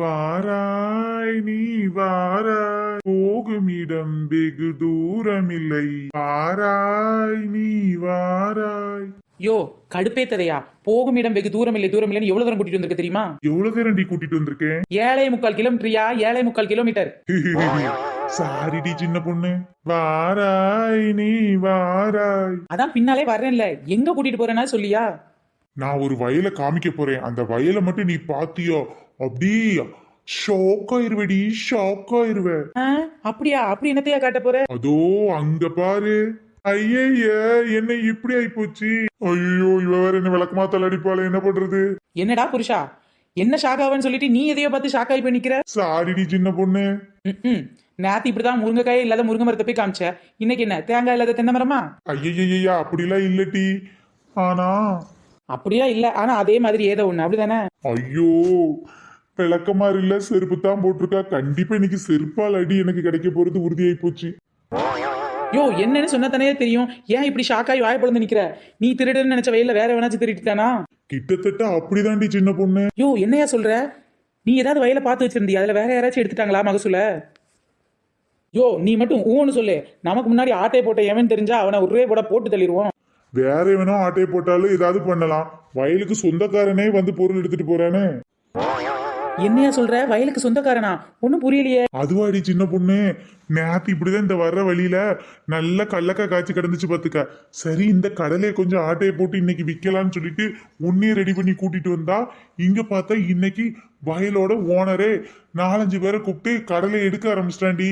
வாராய் நீ வாராய் போகும் இடம் வெகு தூரமில்லை. வாராய் நீ வாராய். யோ கடுப்பேத்ததையா, போகும் இடம் வெகு தூரம் இல்லை தூரம் இல்லைன்னு எவ்வளவு தூரம் கூட்டிட்டு வந்திருக்க தெரியுமா? எவ்வளவு தூரம் கூட்டிட்டு வந்திருக்கேன்? 7.75 கிலோமீட்டரியா? 7.75 கிலோமீட்டர். சாரிடி சின்ன பொண்ணு. வாராய் நீ வாராய். அதான் பின்னாலே வர்றேன்ல, எங்க கூட்டிட்டு போறேன்னா சொல்லியா? நான் ஒரு வயலை காமிக்க போறேன். அந்த வயலை மட்டும் நீ பாத்தியோ அப்படி ஷாக் ஆயிருவடி, ஷாக் ஆயிருவ. அப்படியா? அப்படி என்னத்தையா காட்ட போற? அதோ அங்க பாரு. ஐய என்ன இப்படி ஆயிப்போச்சு. ஐயோ இவ வேற என்ன விளக்கமா தள்ளடிப்பாள, என்ன பண்றது? என்னடா புருஷா, என்ன ஷாக் ஆவன்னு சொல்லிட்டு நீ எதையோ பார்த்து ஷாக் ஆகி பண்ணிக்கிற? சாரிடி சின்ன பொண்ணு. நேத்து இப்படிதான் முருங்கைக்காய் இல்லாத முருங்கை மரத்தை போய் காமிச்ச, இன்னைக்கு என்ன தேங்காய் இல்லாத தென்னை மரமா? ஐயா அப்படிலாம் இல்லட்டி. ஆனா அப்படியா இல்ல, ஆனா அதே மாதிரி ஏதோ ஒண்ணு, அப்படிதானே? ஐயோ விளக்கமா இல்ல, செருப்பு தான் போட்டிருக்கா. கண்டிப்பா இன்னைக்கு செருப்பால் அடி எனக்கு கிடைக்க போறது உறுதியாயி போச்சு. யோ என்னன்னு சொன்னதானே தெரியும், ஏன் இப்படி ஷாக்காய் வாயப்படந்து நிக்கிற? நீ திருடுன்னு நினைச்ச வயல்ல வேற வேணாச்சும் திருடிட்டானா? கிட்டத்தட்ட அப்படிதான்டி சின்ன பொண்ணு. யோ என்னையா சொல்ற? நீ ஏதாவது வயலை பார்த்து வச்சிருந்தியா? அதுல வேற யாராச்சும் எடுத்துட்டாங்களா மகசூல? யோ நீ மட்டும் ஊன்னு சொல்லு, நமக்கு முன்னாடி ஆட்டை போட்ட எவன் தெரிஞ்சா அவனை ஒரே போட போட்டு தள்ளிடுவோம். வேற எவனோ ஆட்டையை போட்டாலும் ஏதாவது பண்ணலாம். வயலுக்கு சொந்தக்காரனே வந்து பொருள் எடுத்துட்டு போறானே. என்னையா சொல்ற? வயலுக்கு சொந்தக்காரனா? ஒன்னும் புரியலையே. அதுவாடி சின்ன பொண்ணு, நேத்து இப்படிதான் இந்த வர்ற வழியில நல்ல கல்லக்கா காய்ச்சி கிடந்துச்சு பாத்துக்க. சரி இந்த கடலையை கொஞ்சம் ஆட்டையை போட்டு இன்னைக்கு விக்கலாம்னு சொல்லிட்டு உன்னையே ரெடி பண்ணி கூட்டிட்டு வந்தா, இங்க பார்த்தா இன்னைக்கு வயலோட ஓனரே 4-5 பேரை கூப்பிட்டு கடலை எடுக்க ஆரம்பிச்சிட்டாண்டி.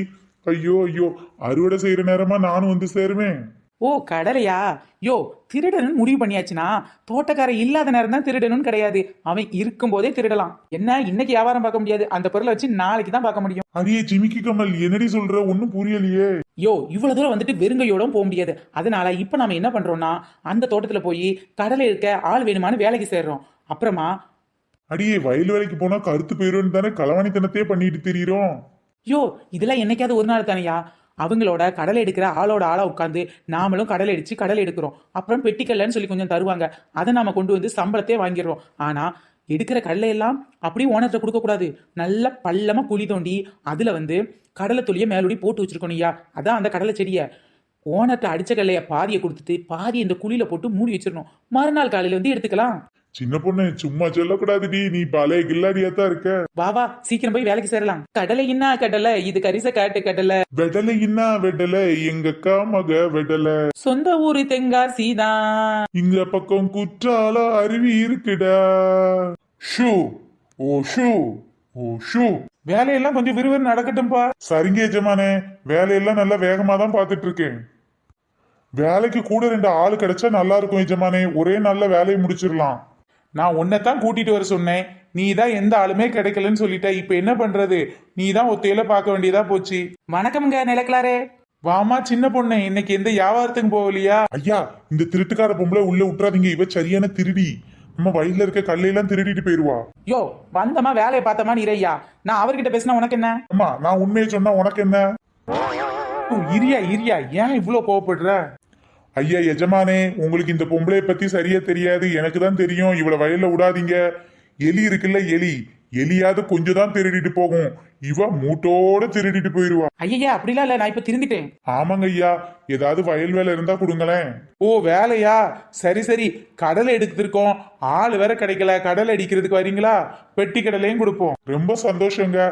ஐயோ அறுவடை செய்யற நேரமா நானும் வந்து சேருவேன். ஓ கடலையா? யோ திருடனும் முடிவு பண்ணியாச்சுன்னா தோட்டக்காரன் இல்லாத நேரம் தான் திருடனும் கிடையாது, அவன் இருக்கும் போதே திருடலாம். என்ன இன்னைக்கு வியாபாரம் பார்க்க முடியாது, அந்த பொருளை வச்சு நாளைக்கு தான் பார்க்க முடியும். அடியே ஜிமிக்கி கமல், என்னடி சொல்ற? ஒன்னும் புரியலையே. யோ இவ்வளவு தூரம் வந்துட்டு வெறுங்கையோட போக முடியாது. அதனால இப்ப நாம என்ன பண்றோம்னா, அந்த தோட்டத்துல போய் கடலை எடுக்க ஆள் வேணுமான்னு வேலைக்கு சேர்றோம். அப்புறமா அடியே வயல் வேலைக்கு போனா கருத்து போயிரும் தானே களவாணித்தனத்தையே பண்ணிட்டு தெரியுறோம். யோ இதெல்லாம் என்னைக்காவது ஒரு நாள் தானையா? அவங்களோட கடலை எடுக்கிற ஆளோட ஆளா உட்காந்து நாமளும் கடலை அடிச்சு கடலை எடுக்கிறோம். அப்புறம் பெட்டிக்கல்லன்னு சொல்லி கொஞ்சம் தருவாங்க, அதை நாம கொண்டு வந்து சம்பளத்தையே வாங்கிடுறோம். ஆனா எடுக்கிற கடலை எல்லாம் அப்படியே ஓனர்கிட்ட கொடுக்க கூடாது. நல்ல பள்ளமா குழி தோண்டி அதுல வந்து கடலை தொலியை மேலோடி போட்டு வச்சிருக்கோம்யா. அதான் அந்த கடலை செடியை ஓனர்கிட்ட அடிச்ச கடலைய பாதியை கொடுத்துட்டு பாதி இந்த குழியில போட்டு மூடி வச்சிடணும். மறுநாள் காலையில வந்து எடுத்துக்கலாம். சின்ன பொண்ணு சும்மா சொல்லக்கூடாதுடி, நீ பழைய கில்லாடியா தான் இருக்க. வா சீக்கிரம் போய் வேலைக்கு சேரலாம். கடலை இன்னா கடலை, இது கரிச காட்டு கடலை. வெடலை இன்னா வெடலை, எங்க அக்கா மக வெடலை. சொந்த ஊரு தென்காசிதான். இங்க பக்கம் குற்றால அருவி இருக்குடா. ஷூ ஓ ஷூ ஓ ஷூ. வேலையெல்லாம் கொஞ்சம் விறுவிறு நடக்கட்டும்பா. சரிங்க எஜமானே, வேலையெல்லாம் நல்லா வேகமா தான் பாத்துட்டு இருக்கேன். வேலைக்கு கூட 2 ஆள் கிடைச்சா நல்லா இருக்கும் எஜமானே, ஒரே நல்ல வேலையை முடிச்சிடலாம். நான் உன்னைத்தான் கூட்டிட்டு வர சொன்னேன், நீ தான் எந்த ஆளுமே கிடைக்கலன்னு சொல்லிட்ட. இப்ப என்ன பண்றது? நீ தான் ஒத்தையில பார்க்க வேண்டியதா போச்சு. வணக்கம்ங்க நிலக்கலாரே. வாமா சின்ன பொண்ணு, இன்னைக்கு எந்த வியாபாரத்துக்கும் போகலையா? ஐயா இந்த திருட்டுக்கார பொம்பளை உள்ள விட்டுறாதீங்க, இவ சரியான திருடி. நம்ம வயல்ல இருக்க கல்லையெல்லாம் திருடிட்டு போயிருவா. யோ வந்தமா வேலையை பார்த்தமா நீரையா, நான் அவர்கிட்ட பேசினா உனக்கு என்ன? அம்மா நான் உண்மையை சொன்னா உனக்கு என்ன? இரியா ஏன் இவ்வளவு கோவப்படுற? ஐயா எஜமானே, உங்களுக்கு இந்த பொம்பளைய பத்தி சரியா தெரியாது, எனக்கு தான் தெரியும். இவளை வயல்ல விடாதீங்க. எலி இருக்குல்ல எலி, எலியாவது கொஞ்சம் தான் திருடிட்டு போகும், இவ மூட்டோட திருடிட்டு போயிருவா. ஐயா அப்படிலாம் இல்ல, நான் இப்ப திருந்திட்டேன். ஆமாங்க ஐயா, ஏதாவது வயல் வேலை இருந்தா கொடுங்களேன். ஓ வேலையா? சரி கடலை எடுத்திருக்கோம், ஆள் வேற கிடைக்கல. கடலை அடிக்கிறதுக்கு வரீங்களா? பெட்டி கடலையும் கொடுப்போம். ரொம்ப சந்தோஷங்க.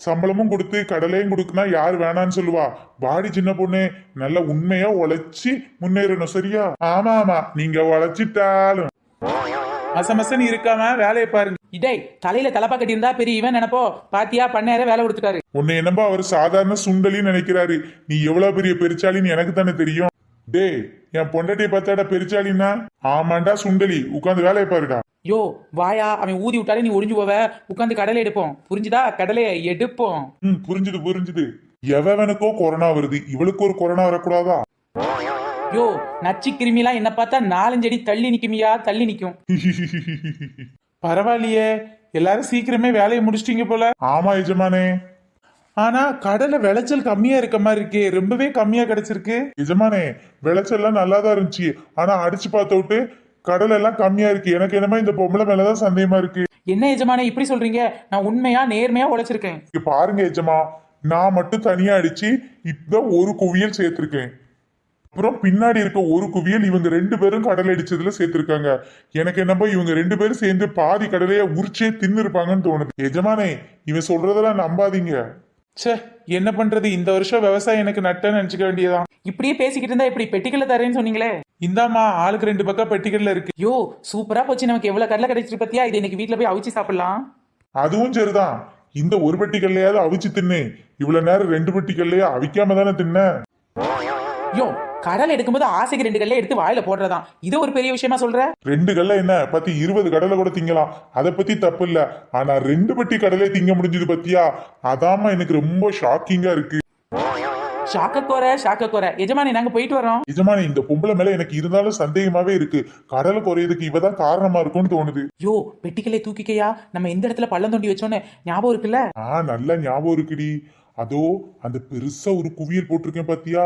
சம்பளமும் கொடுத்து கடலையும் கொடுக்குனா யாரு வேணான்னு சொல்லுவா? வாடி சின்ன பொண்ணு, நல்ல உண்மையா உழைச்சி முன்னேறணும், சரியா? ஆமா நீங்க உழைச்சிட்டாலும் மசமசன்னு இருக்காம வேலையை பாருங்க. இடை தலையில தலப்பா கட்டி இருந்தா பெரிய இவன் நினைப்போ, பாத்தியா பண்ணேற வேலை கொடுத்துட்டாரு. உன்னை என்னப்பா அவர் சாதாரண சுண்டலின்னு நினைக்கிறாரு, நீ எவ்வளவு பெரிய பெருச்சாலின்னு எனக்கு தானே தெரியும். டே என் பொண்டாட்டியை பார்த்தாடா பெருச்சாலின்னா? ஆமாண்டா சுண்டலி, உட்காந்து வேலையை பாருடா. யோ வாயா, அவன் ஊதி விட்டாலே நீ ஒழிஞ்சு போவ. உட்காந்து கடலை எடுப்போம், புரிஞ்சுதா? கடலையை எடுப்போம். புரிஞ்சுது. எவனுக்கோ கொரோனா வருது, இவளுக்கு ஒரு கொரோனா வரக்கூடாதா? யோ நச்சு கிருமிலாம் என்ன பார்த்தா 4-5 அடி தள்ளி நிக்குமியா, தள்ளி நிக்கும். பரவாயில்லையே, எல்லாரும் சீக்கிரமே வேலையை முடிச்சிட்டீங்க போல. ஆமா எஜமானே. ஆனா கடலை விளைச்சல் கம்மியா இருக்க மாதிரி இருக்கு, ரொம்பவே கம்மியா கிடைச்சிருக்கு. எஜமானே விளைச்சல்லாம் நல்லாதான் இருந்துச்சு, ஆனா அடிச்சு பார்த்த விட்டு கடலை எல்லாம் கம்மியா இருக்கு. எனக்கு என்னமா இந்த பொம்பளை மேலதான் சந்தேகமா இருக்கு. என்ன எஜமானே இப்படி சொல்றீங்க? நான் உண்மையா நேர்மையா உழைச்சிருக்கேன். இங்க பாருங்க எஜமா, நான் மட்டும் தனியா அடிச்சு இப்பதான் ஒரு குவியல் சேர்த்திருக்கேன். அப்புறம் பின்னாடி இருக்க ஒரு குவியல் இவங்க 2 பேரும் கடலை அடிச்சதுல சேர்த்திருக்காங்க. எனக்கு என்னப்போ இவங்க 2 பேரும் சேர்ந்து பாதி கடலைய உரிச்சே தின்னு இருப்பாங்கன்னு தோணுது. எஜமானே, இவன் சொல்றதெல்லாம் நம்பாதீங்க. ச்சே, என்ன பண்றது, இந்த வருஷம் விவசாயம் எனக்கு நட்டன்னு நினைச்சுக்க வேண்டியதான். இப்படியே பேசிக்கிட்டு இருந்தா இப்படி பெட்டிக்கல்ல தரேன்னு சொன்னீங்களே. இந்தாம்மா, ஆளுக்கு 2 பக்கம் பெட்டிக்கல்ல இருக்கு. யோ சூப்பரா போச்சு, நமக்கு எவ்வளவு கடலை கிடைச்சிட்டு பத்தியா? இது இன்னைக்கு வீட்ல போய் அவிச்சு சாப்பிடலாம். அதுவும் சரிதான். இந்த ஒரு பெட்டி கல்லையாவது அவிச்சு தின்னு. இவ்வளவு நேரம் 2 பெட்டி கல்லையா அவிக்காம தானே தின்ன. யோ கடலை எடுக்கும்போது ஆசைக்கு 2 கடலை எடுத்து வாயில போடுறதான் இது ஒரு பெரிய விஷயமா சொல்ற? 2 கடலை என்ன பத்தி 20 கடலை கூட திங்கலாம், அதை பத்தி தப்பு இல்ல. ஆனா 2 பெட்டி கடலை திங்க முடிஞ்சது பத்தியா? அதாம்மா எனக்கு ரொம்ப ஷாக்கிங்கா இருக்கு. ஷாக்க கோர எஜமானி, நாங்க போயிட்டு வரோம். நிஜமானே இந்த பொம்பளை மேல எனக்கு இருந்தாலும் சந்தேகமாவே இருக்கு. கடலை குறையதுக்கு இவதான் காரணமா இருக்கும்னு தோணுது. யோ பெட்டிக்கலை தூக்கிக்கையா, நம்ம எந்த இடத்துல பள்ளம் தோண்டி வச்சோன்னு ஞாபகம் இருக்குல்ல? நல்ல ஞாபகம் இருக்குடி. அதோ அந்த பெருசா ஒரு குவியல் போட்டிருக்கேன் பாத்தியா,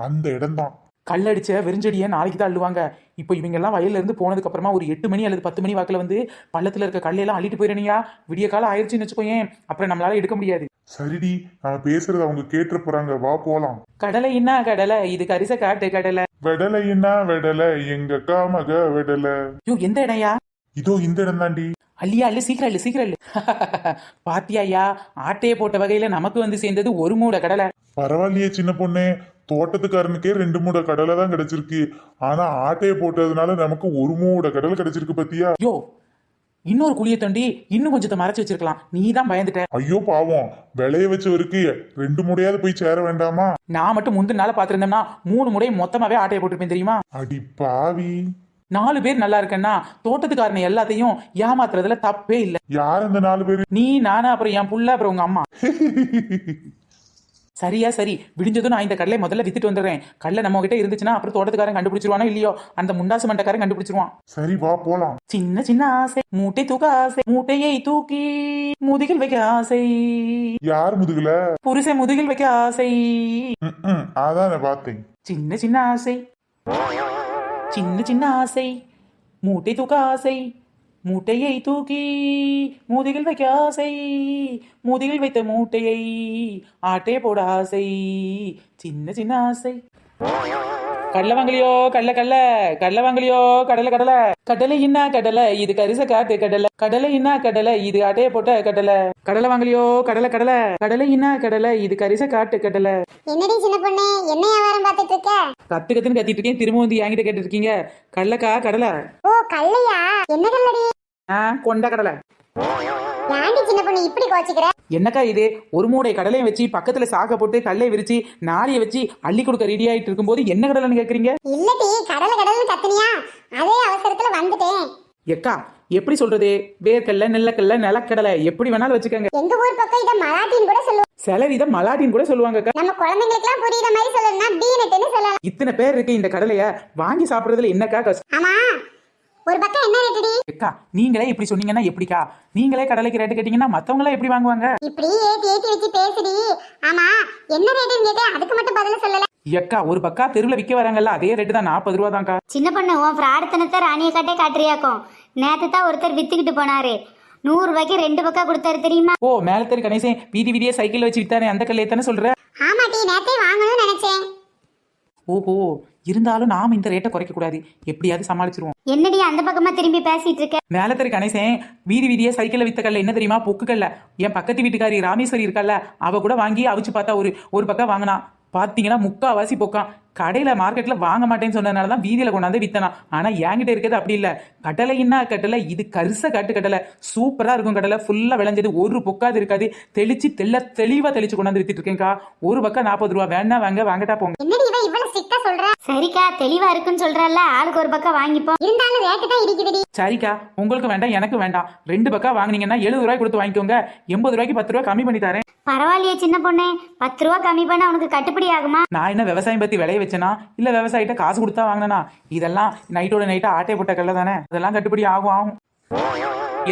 அந்த இடம்தான். கல்லடிச்ச வெறிஞ்செடியை நாளைக்கு தான் அள்ளுவாங்க. இப்போ இவங்க எல்லாம் வயல்ல இருந்து போனதுக்கு அப்புறமா ஒரு 8 மணி அல்லது 10 மணி வாக்குல வந்து பள்ளத்துல இருக்க கல்லையெல்லாம் அள்ளிட்டு போயிடணியா. விடிய காலம் ஆயிடுச்சுன்னு வச்சுக்கோயேன், அப்புறம் நம்மளால எடுக்க முடியாது. சரிடி, நான் பேசுறது அவங்க கேட்டு போறாங்க, வா போலாம். கடலை என்ன கடலை, இது கரிச காட்டு கடலை. வெடலை என்ன வெடலை, எங்க காமக வெடலை. யோ எந்த இடையா? இதோ இந்த இடம் தாண்டி. அள்ளியா அல்லு, சீக்கிரம் அல்லு சீக்கிரம் அல்லு. பாத்தியாயா, ஆட்டையை போட்ட வகையில நமக்கு வந்து சேர்ந்தது ஒரு மூட கடலை. பரவாயில்லையே சின்ன பொண்ணே, தோட்டத்துக்காரனுக்கே 2 மூட கடலை தான் கிடைச்சிருக்கு. ஆனா ஆட்டையை போட்டதுனால நமக்கு 1 மூட கடலை கிடைச்சிருக்கு பத்தியா? யோ இன்னொரு குழியை தோண்டி இன்னும் கொஞ்சத்தை மறைச்சு வச்சிருக்கலாம், நீ தான் பயந்துட்ட. ஐயோ பாவம், விளைய வச்சவருக்கு 2 மூடையாவது போய் சேர வேண்டாமா? நான் மட்டும் முந்தின நாள பாத்திருந்தேன்னா 3 முறை மொத்தமாவே ஆட்டையை போட்டுருப்பேன் தெரியுமா? அடி பாவி. 4 பேர் நல்லா இருக்கேன்னா தோட்டத்துக்காரனை எல்லாத்தையும் ஏமாத்துறதுல தப்பே இல்லை. யார் அந்த 4 பேரு? நீ, நானு, அப்புறம் என் புள்ள, அப்புறம் உங்க அம்மா. சரியா சரி, விடிஞ்சதும் நான் இந்த கடலை முதல்ல வித்துட்டு வந்துடுறேன். கடலை நம்ம கிட்ட இருந்துச்சுன்னா அப்புறம் தோட்டத்துக்காரன் கண்டுபிடிச்சிருவானோ இல்லையோ, அந்த முண்டாசு மண்டக்காரன் கண்டுபிடிச்சிருவான். சரி வா போலாம். சின்ன சின்ன ஆசை, மூட்டை தூக்க ஆசை, மூட்டையை தூக்கி முதுகில் வைக்க ஆசை. யார் முதுகுல? புருஷன் முதுகில் வைக்க ஆசை. அதான் நான் பார்த்தேன். சின்ன சின்ன ஆசை, சின்ன சின்ன ஆசை, மூட்டை தூக்க ஆசை, மூட்டையை தூக்கி முதுகில் வைக்க ஆசை, முதுகில் வைத்த மூட்டையை ஆட்டே போட ஆசை, சின்ன சின்ன ஆசை. கடலை வாங்கலையோ கடலை கடலை, கடலை வாங்கலையோ கடலை கடலை. கடலை என்ன கடலை, இது கரிச காட்டு கடலை. கடலை என்ன கடலை, இது ஆட்டையை போட்ட கடலை. கடலை வாங்கலையோ கடலை கடலை. கடலை என்ன கடலை, இது கரிச காட்டு கடலை. என்னடி சின்ன பொண்ணு, என்ன வியாபாரம் பார்த்துட்டு இருக்க? கத்துன்னு கத்திட்டு இருக்கேன், திரும்ப வந்து என்கிட்ட கேட்டு இருக்கீங்க. கடலைக்கா கடலை. ஓ கல்லையா, என்ன கல்லடி? கொண்ட கடலை. ஏன்டி சின்ன பொண்ணு இப்படி கோச்சிக்கிற? என்னக்கா இது, ஒரு மூடை கடலையும் வச்சு பக்கத்துல சாக்க போட்டு கல்லை விரிச்சு நாளைய வச்சு அள்ளி கொடுக்க ரெடி ஆயிட்டு இருக்கும்போது என்ன கடலைன்னு கேக்குறீங்க? இல்லடி, கடலை கடல்னு கத்துனியா, அதே அவசரத்துல வந்துட்டேன். எக்கா எப்படி சொல்றது, வேர்க்கல்ல நெல்லக்கல்ல நிலக்கடலை எப்படி வேணாலும் வச்சுக்கோங்க. எங்க ஊர் பக்கம் இத மலாட்டின்னு கூட சொல்லுவாங்க. சிலர் இதை மலாட்டின்னு கூட சொல்லுவாங்கக்கா. நம்ம குழந்தைங்களுக்கு எல்லாம் புரியுற மாதிரி சொல்லணும்னா பீனட்னு சொல்லலாம். இத்தனை பேர் இருக்கு இந்த கடலைய வாங்கி சாப்பிடுறதுல என்னக்கா கஷ்டம்? ஆமா, ஒரு பக்கம் என்ன ரேட்டுடி? எக்கா நீங்களே இப்படி சொன்னீங்கன்னா எப்படிக்கா? நீங்களே கடலைக்கு ரேட்டு கேட்டீங்கன்னா மத்தவங்க எல்லாம் எப்படி வாங்குவாங்க? இப்படி ஏத்தி ஏத்தி வச்சு பேசுடி. ஆமா, என்ன ரேட்டுன்னு கேட்டேன், அதுக்கு மட்டும் பதில சொல்லல. எக்கா ஒரு பக்கா தெருவில் விற்க வராங்கல்ல, அதே ரேட்டு தான் 40 ரூபா தான்க்கா. சின்ன பொண்ணு, உன் பிரார்த்தனத்தை ராணியை காட்டே காட்டுறியாக்கும். நேற்று தான் ஒருத்தர் வித்துக்கிட்டு போனாரு, 100 ரூபாய்க்கு 2 பக்கம் கொடுத்தாரு தெரியுமா? ஓ மேல தெரு கணேசன் வீதி வீதியே சைக்கிள் வச்சு வித்தானே, அந்த கல்லையை தானே சொல்ற? ஆமாட்டி, நேத்தே வாங்கணும்னு நினைச்சேன். ஓஹோ, இருந்தாலும் நாம இந்த ரேட்டை குறைக்க கூடாது, எப்படியாவது சமாளிச்சிருவோம். என்னடி அந்த பக்கமா திரும்பி பேசிட்டு இருக்க? மேலத்தரி கணேசன் வீதி வீதியே சைக்கிள்ல வித்த கல்ல என்ன தெரியுமா? பொக்குக்கல்ல. என் பக்கத்து வீட்டுக்காரி ராமேஸ்வரி இருக்கல்ல, அவ கூட வாங்கி அவிச்சு பார்த்தா ஒரு பக்கம் வாங்கினா பாத்தீங்கன்னா முக்காவாசி பொக்கான். கடையில மார்க்கெட்ல வாங்க மாட்டேன்னு சொன்னதுனால தான் வீதியில கொண்டாந்து வித்தனா. ஆனா என்கிட்ட இருக்கிறது அப்படி இல்ல. கடலைன்னா கடலை, இது கரிச காட்டு கடலை, சூப்பரா இருக்கும் கடலை, ஃபுல்லா விளைஞ்சது, ஒரு பொக்காது இருக்காது, தெளிச்சு தெளிவா தெளிச்சு கொண்டாந்து வித்துட்டு இருக்கேன்க்கா. ஒரு பக்கம் 40 ரூபா, வேணா வாங்க, வாங்கட்டா போங்க. என்னடி இவ இவ்வளவு ஸ்ட்ரிக்ட்டா சொல்ற? சரிக்கா, தெளிவா இருக்குன்னு சொல்றல்ல, ஆளுக்கு ஒரு பக்கம் வாங்கிப்போம். இருந்தாலும் ரேட்டு தான் இடிக்குதுடி. சரிக்கா, உங்களுக்கு வேண்டாம் எனக்கு வேண்டாம், 2 பக்கம் வாங்கினீங்கன்னா 70 ரூபாய் கொடுத்து வாங்கிக்கோங்க, 80 ரூபாய்க்கு 10 ரூபா கம்மி பண்ணி தரேன். பரவாயில்லையே சின்ன பொண்ணே, 10 ரூபா கம்மி பண்ண உனக்கு கட்டுப்படி ஆகுமா? நான் என்ன விவசாயம் பத்தி விளைய வச்சேனா, இல்ல விவசாயிட்ட காசு கொடுத்தா வாங்கினா? இதெல்லாம் நைட்டோட நைட்டா ஆட்டை போட்ட கல்ல தானே, அதெல்லாம் கட்டுப்படி ஆகும்.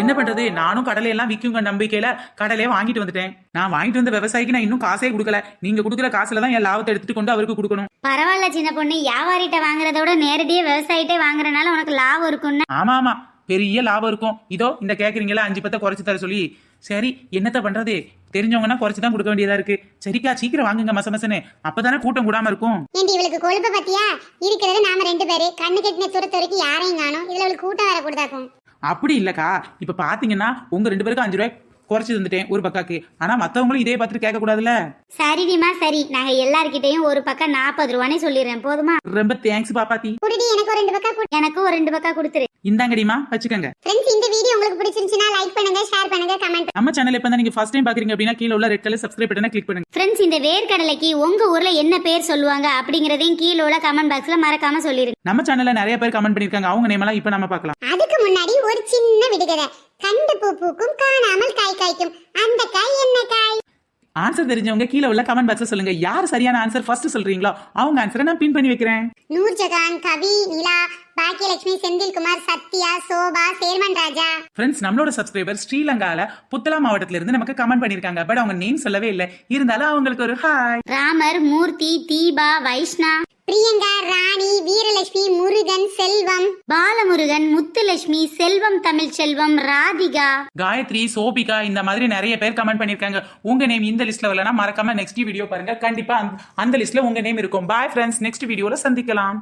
என்ன பண்றது, நானும் கடலை எல்லாம் விற்குங்க நம்பிக்கையில கடலையே வாங்கிட்டு வந்துட்டேன். நான் வாங்கிட்டு வந்த விவசாயிக்கு நான் இன்னும் காசே கொடுக்கல. நீங்க கொடுக்குற காசுல தான் என் லாபத்தை எடுத்துட்டு கொண்டு அவருக்கு கொடுக்கணும். பரவாயில்ல சின்ன பொண்ணு, வியாபாரிட்ட வாங்குறதோட நேரடியா விவசாயிட்டே வாங்குறதுனால உனக்கு லாபம் இருக்கும்னா. ஆமா பெரிய லாபம் இருக்கும். இதோ இந்த கேக்குறீங்களா 5 குறைச்சு தர சொல்லி. சரி என்னத்த பண்றது, தெரிஞ்சவங்கன்னா குறைச்சு தான் கொடுக்க வேண்டியதா இருக்கு. சரிக்கா சீக்கிரம் வாங்குங்க மசமசன்னு, அப்பதானே கூட்டம் கூடாம இருக்கும். ஏண்டி இவளுக்கு கொழுப்ப பத்தியா? இருக்கிறது நாம 2 பேரு, கண்ணு கெட்டின தூரத்து வரைக்கும் யாரையும் காணும். இதுல அவளுக்கு கூட்டம் வர கூடாதாக்கும். அப்படி இல்லக்கா, இப்ப பாத்தீங்கன்னா உங்க 2 பேருக்கும் 5 ரூபாய் குறைச்சு தந்துட்டேன் ஒரு பக்காக்கு. ஆனா மத்தவங்களும் இதே பார்த்துட்டு கேட்க கூடாதுல்ல. சரிடிமா சரி, நாங்க எல்லார்கிட்டயும் ஒரு பக்கம் 40 ரூபானே சொல்லிடுறேன், போதுமா? ரொம்ப தேங்க்ஸ் பாப்பாத்தி. குடிடி, எனக்கு ஒரு 2 பக்கா குடி. எனக்கும் ஒரு 2 பக்கம் கொடுத்துரு. இந்தாங்கடிமா வச்சுக்கோங்க. ஃப்ரெண்ட்ஸ், இந்த வீடியோ உங்களுக்கு பிடிச்சிருந்துச்சுன்னா லைக் பண்ணுங்க, ஷேர் பண்ணுங்க, கமெண்ட். நம்ம சேனல் இப்ப நீங்க ஃபர்ஸ்ட் டைம் பாக்குறீங்க அப்படின்னா கீழ உள்ள ரெட் கலர் சப்ஸ்கிரைப் பட்டனை கிளிக் பண்ணுங்க. ஃப்ரெண்ட்ஸ், இந்த வேர்க்கடலைக்கு உங்க ஊர்ல என்ன பேர் சொல்லுவாங்க அப்படிங்கறதையும் கீழே உள்ள கமெண்ட் பாக்ஸ்ல மறக்காம சொல்லிருங்க. நம்ம சேனல்ல நிறைய பேர் கமெண்ட் பண்ணிருக்காங்க, அவங்க நேம் எல்லாம் இப்ப நம்ம பார்க்கலாம். அதுக்கு முன்னாடி ஒரு சின்ன விடுகதை. கண்ட பூ பூக்கும், காணாமல் காய் காய்க்கும், அந்த காய் என்ன காய்? ஆன்சர் தெரிஞ்சவங்க கீழே உள்ள கமெண்ட் பாக்ஸ்ல சொல்லுங்க. யார் சரியான ஆன்சர் ஃபர்ஸ்ட் சொல்றீங்களோ அவங்க ஆன்சரை நான் பின் பண்ணி வைக்கிறேன். நூர்ஜஹான், கவி, நிலா, பாக்கியலட்சுமி, செந்தில்குமார், சத்யா, சோபா, சேர்மன் ராஜா. ஃப்ரெண்ட்ஸ், நம்மளோட சப்ஸ்கிரைபர் ஸ்ரீலங்கால புத்தளா மாவட்டத்துல இருந்து நமக்கு கமெண்ட் பண்ணிருக்காங்க. பட் அவங்க நேம் சொல்லவே இல்லை. இருந்தாலும் அவங்களுக்கு ஒரு ஹாய். ராமர், மூர்த்தி, தீபா, வைஷ்ணா, பிரியங்கா, ராணி, வீரலட்சுமி, முருகன், செல்வம், பாலமுருகன், முத்துலட்சுமி, செல்வம், தமிழ் செல்வம், ராதிகா, காயத்ரி, சோபிகா, இந்த மாதிரி நிறைய பேர் கமெண்ட் பண்ணிருக்காங்க. உங்க நேம் இந்த லிஸ்ட்ல வரலனா மறக்காம நெக்ஸ்ட் வீடியோ பாருங்க. கண்டிப்பா அந்த லிஸ்ட்ல உங்க நேம் இருக்கும். பாய் ஃப்ரெண்ட்ஸ், நெக்ஸ்ட் வீடியோல சந்திக்கலாம்.